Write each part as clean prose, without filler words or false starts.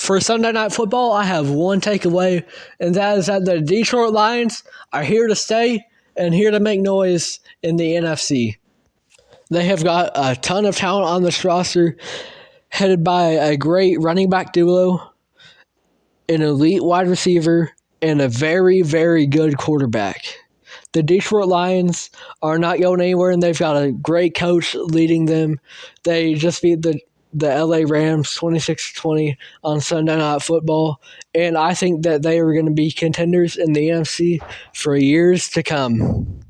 for Sunday Night Football, I have one takeaway, and that is that the Detroit Lions are here to stay and here to make noise in the NFC. They have got a ton of talent on this roster, headed by a great running back duo, an elite wide receiver, and a very, very good quarterback. The Detroit Lions are not going anywhere, and they've got a great coach leading them. They just beat the LA Rams 26-20 on Sunday Night Football, and I think that they are going to be contenders in the NFC for years to come.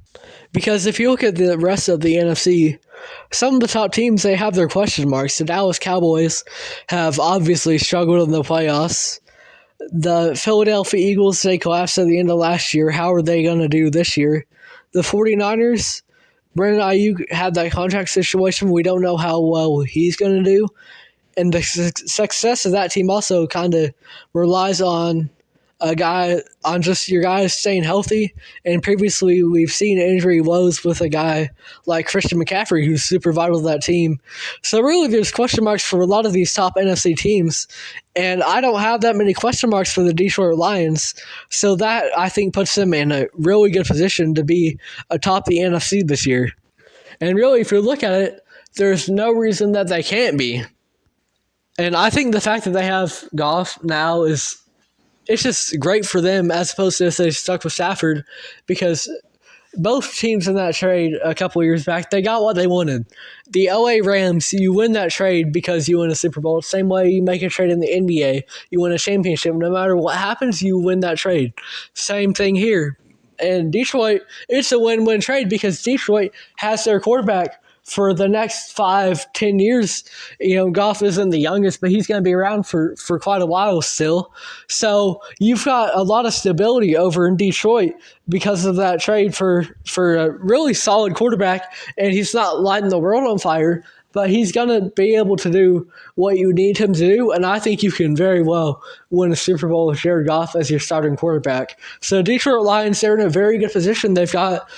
Because if you look at the rest of the NFC, some of the top teams, they have their question marks. The Dallas Cowboys have obviously struggled in the playoffs. The Philadelphia Eagles, they collapsed at the end of last year. How are they going to do this year? The 49ers, Brandon Ayuk had that contract situation. We don't know how well he's going to do. And the success of that team also kind of relies on just your guys staying healthy. And previously, we've seen injury woes with a guy like Christian McCaffrey, who's super vital to that team. So really, there's question marks for a lot of these top NFC teams. And I don't have that many question marks for the Detroit Lions. So that, I think, puts them in a really good position to be atop the NFC this year. And really, if you look at it, there's no reason that they can't be. And I think the fact that they have Goff now it's just great for them as opposed to if they stuck with Stafford, because both teams in that trade a couple of years back, they got what they wanted. The LA Rams, you win that trade because you win a Super Bowl. Same way you make a trade in the NBA, you win a championship. No matter what happens, you win that trade. Same thing here. And Detroit, it's a win-win trade because Detroit has their quarterback for the next 5-10 years. Goff isn't the youngest, but he's going to be around for quite a while still. So you've got a lot of stability over in Detroit because of that trade for a really solid quarterback, and he's not lighting the world on fire, but he's going to be able to do what you need him to do, and I think you can very well win a Super Bowl with Jared Goff as your starting quarterback. So Detroit Lions, they're in a very good position. They've got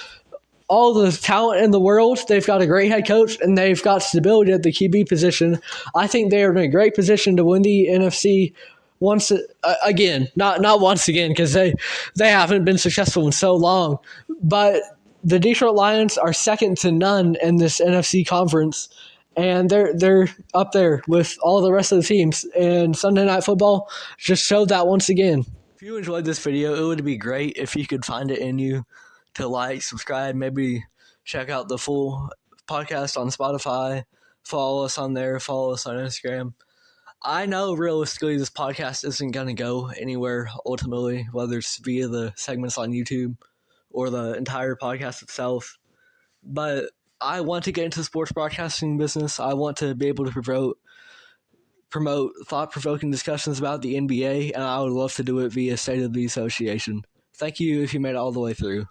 all the talent in the world. They've got a great head coach, and they've got stability at the QB position. I think they are in a great position to win the NFC once again. Not once again, because they haven't been successful in so long. But the Detroit Lions are second to none in this NFC conference, and they're up there with all the rest of the teams. And Sunday Night Football just showed that once again. If you enjoyed this video, it would be great if you could find it in you to like, subscribe, maybe check out the full podcast on Spotify, follow us on there, follow us on Instagram. I know realistically this podcast isn't going to go anywhere ultimately, whether it's via the segments on YouTube or the entire podcast itself, but I want to get into the sports broadcasting business. I want to be able to promote thought-provoking discussions about the NBA, and I would love to do it via State of the Association. Thank you if you made it all the way through.